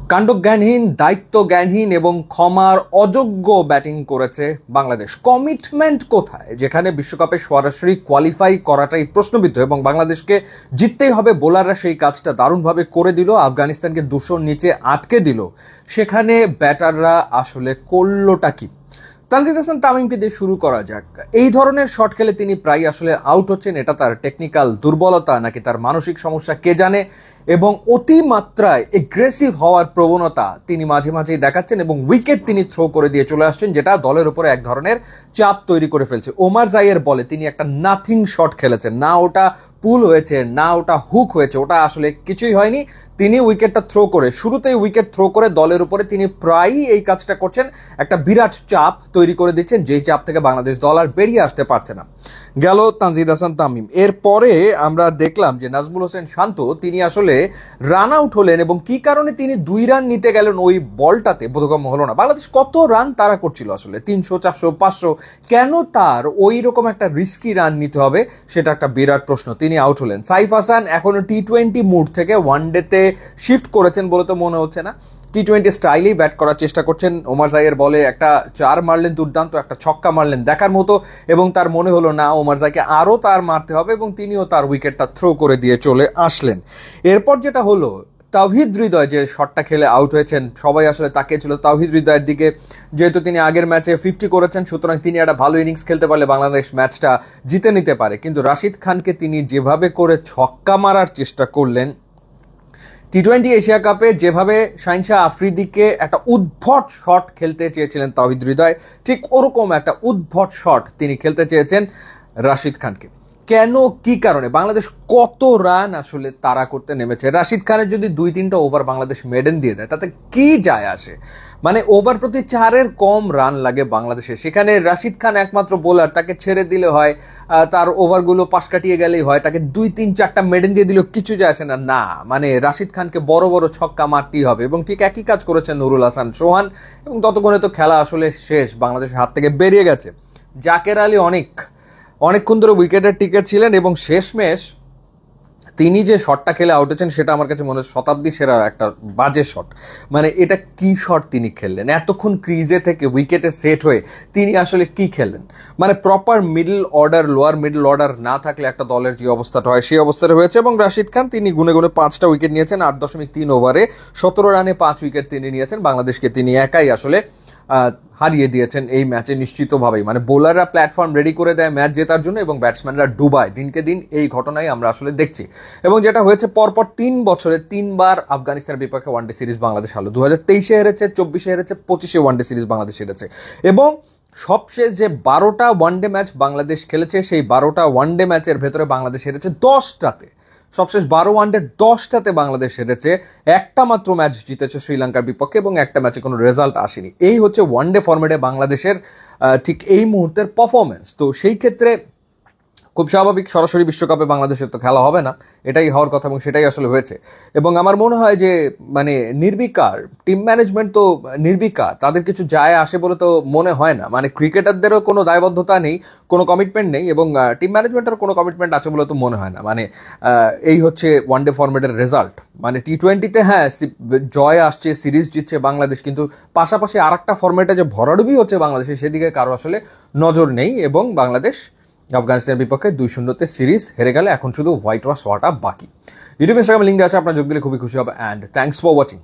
কাণ্ডজ্ঞানহীন, দায়িত্বজ্ঞানহীন এবং ক্ষমার অযোগ্য ব্যাটিং করেছে বাংলাদেশ। কমিটমেন্ট কোথায়, যেখানে বিশ্বকাপে সরাসরি কোয়ালিফাই করাটাই প্রশ্নবিদ্ধ এবং বাংলাদেশকে জিততেই হবে, বোলাররা সেই কাজটা দারুণভাবে করে দিল, আফগানিস্তানকে 200 নিচে আটকে দিল। সেখানে ব্যাটাররা আসলে করলোটা কি? তানজিদ হাসান তামিমকে দিয়ে শুরু করা যাক। এই ধরনের শট খেলে তিনি প্রায় আসলে আউট হচ্ছেন। এটা তার টেকনিক্যাল দুর্বলতা নাকি তার মানসিক সমস্যা কে জানে, এবং অতিমাত্রায় এগ্রেসিভ হওয়ার প্রবণতা তিনি মাঝে মাঝেই দেখাচ্ছেন এবং উইকেট তিনি থ্রো করে দিয়ে চলে আসছেন, যেটা দলের উপরে এক ধরনের চাপ তৈরি করে ফেলছে। ওমার জাইয়ের বলে তিনি একটা নাথিং শট খেলেছেন, না ওটা পুল হয়েছে না ওটা হুক হয়েছে, ওটা আসলে কিছুই হয়নি। তিনি উইকেটটা থ্রো করে, শুরুতেই উইকেট থ্রো করে দলের উপরে তিনি প্রায়ই এই কাজটা করছেন, একটা বিরাট চাপ তৈরি করে দিচ্ছেন, যেই চাপ থেকে বাংলাদেশ দল আর বেরিয়ে আসতে পারছে না। গেল তানজিদ হাসান তামিম। এরপরে আমরা দেখলাম যে নাজমুল হোসেন শান্ত তিনি আসলে রান আউট হলেন, এবং কি কারণে তিনি 2 রান নিতে গেলেন ওই বলটাতে বোধগম্য হলো না। বাংলাদেশ কত রান তারা করছিল আসলে, 300, 400, 500, কেন তার ওই রকম একটা রিস্কি রান নিতে হবে, সেটা একটা বিরাট প্রশ্ন। তিনি আউট হলেন। সাইফ হাসান এখনো টি20 মুড থেকে ওয়ানডেতে শিফট করেছেন বলে তো মনে হচ্ছে না, টি20 স্টাইলেই ব্যাট করার চেষ্টা করছেন। ওমার জাইয়ের বলে একটা 4 মারলেন, দুর্দান্ত একটা ছক্কা মারলেন দেখার মতো, এবং তার মনে হলো না ওমার জাইকে আরও তার মারতে হবে, এবং তিনিও তার উইকেটটা থ্রো করে দিয়ে চলে আসলেন। এরপর যেটা হলো, তাওহিদ হৃদয় যে শটটা খেলে আউট হয়েছেন, সবাই আসলে তাকিয়েছিল তাওহিদ হৃদয়ের দিকে। যেহেতু তিনি আগের ম্যাচে 50 করেছেন, সুতরাং তিনি একটা ভালো ইনিংস খেলতে পারলে বাংলাদেশ ম্যাচটা জিতে নিতে পারে। কিন্তু রাশিদ খানকে তিনি যেভাবে করে ছক্কা মারার চেষ্টা করলেন, টি20 এশিয়া কাপে যেভাবে শাহিনশাহ আফ্রিদিকে একটা উদ্ভট শট খেলতে চেয়েছিলেন তাওহিদ হৃদয়, ঠিক ওরকম একটা উদ্ভট শট তিনি খেলতে চেয়েছেন রাশিদ খানকে। কেন, কি কারণে? বাংলাদেশ কত রান আসলে তারা করতে নেমেছে। রাশিদ খানের যদি 2-3টা ওভার বাংলাদেশ মেডেন দিয়ে দেয়, তাতে কি যায় আসে? মানে ওভার প্রতি 4-এর কম রান লাগে বাংলাদেশে, সেখানে রাশিদ খান একমাত্র বোলার, তাকে ছেড়ে দিলে হয়, তার ওভারগুলো পাশ কাটিয়ে গেলেই হয়, তাকে 2-3-4টা মেডেন দিয়ে দিলেও কিছু যায় আসে না। না, মানে রাশিদ খানকে বড় বড় ছক্কা মারতেই হবে, এবং ঠিক একই কাজ করেছেন নুরুল হাসান সোহান, এবং ততক্ষণে তো খেলা আসলে শেষ, বাংলাদেশের হাত থেকে বেরিয়ে গেছে। জাকের আলী অনেকক্ষণ ধরে উইকেটের টিকে ছিলেন, এবং শেষমেশ তিনি যে শটটা খেলে আউট হয়েছেন, সেটা আমার কাছে মনে হয় শতাব্দী সেরা একটা বাজে শট। মানে এটা কি শট তিনি খেললেন এতক্ষণ ক্রিজে থেকে উইকেটে সেট হয়ে, তিনি আসলে কি খেললেন? মানে proper middle order, lower middle order না থাকলে একটা দলের যে অবস্থাটা হয়, সেই অবস্থাটা হয়েছে। এবং রাশিদ খান তিনি গুনে গুনে 5টা উইকেট নিয়েছেন, 8.3 ওভারে 17 রানে 5 উইকেট তিনি নিয়েছেন। বাংলাদেশকে তিনি একাই আসলে হারিয়ে দিয়েছেন এই ম্যাচে নিশ্চিতভাবেই। মানে বোলাররা প্ল্যাটফর্ম রেডি করে দেয় ম্যাচ জেতার জন্য, এবং ব্যাটসম্যানরা ডুবায়। দিনকে দিন এই ঘটনাই আমরা আসলে দেখছি, এবং যেটা হয়েছে পরপর 3 বছরে 3বার আফগানিস্তানের বিপক্ষে ওয়ানডে সিরিজ বাংলাদেশ হারলো। 2023-এ হেরেছে, 24-এ হেরেছে, 25-এ ওয়ানডে সিরিজ বাংলাদেশ হেরেছে। এবং সবশেষ যে 12টা ওয়ানডে ম্যাচ বাংলাদেশ খেলেছে, সেই 12টা ওয়ানডে ম্যাচের ভেতরে বাংলাদেশ হেরেছে 10টাতে। সবশেষ 12 ওয়ানডে 10টাতে বাংলাদেশ হেরেছে, একটা মাত্র ম্যাচ জিতেছে শ্রীলঙ্কার বিপক্ষে, এবং একটা ম্যাচে কোনো রেজাল্ট আসেনি। এই হচ্ছে ওয়ানডে ফরম্যাটে বাংলাদেশের ঠিক এই মুহূর্তের পারফরমেন্স। তো সেই ক্ষেত্রে খুব স্বাভাবিক, সরাসরি বিশ্বকাপে বাংলাদেশের তো খেলা হবে না, এটাই হওয়ার কথা, এবং সেটাই আসলে হয়েছে। এবং আমার মনে হয় যে মানে নির্বিকার টিম ম্যানেজমেন্ট, তো নির্বিকার, তাদের কিছু যায় আসে বলে তো মনে হয় না। মানে ক্রিকেটারদেরও কোনো দায়বদ্ধতা নেই, কোনো কমিটমেন্ট নেই, এবং টিম ম্যানেজমেন্টের কোনো কমিটমেন্ট আছে বলে তো মনে হয় না। মানে এই হচ্ছে ওয়ানডে ফরম্যাটের রেজাল্ট। মানে টি20-তে হ্যাঁ জয় আসছে, সিরিজ জিতছে বাংলাদেশ, কিন্তু পাশাপাশি আর একটা ফরম্যাটে যে ভরাডুবি হচ্ছে বাংলাদেশে, সেদিকে কারো আসলে নজর নেই। এবং বাংলাদেশ আফগানিস্তানের বিপক্ষে 2-0-তে সিরিজ হেরে গেলে এখন শুধু হোয়াইট ওয়াশ হওয়াটা বাকি। ইউটিউব, ইনস্টাগ্রামে লিঙ্ক দেওয়া আছে, আপনার যোগ দিলে খুবই খুশি হবে। And thanks for watching.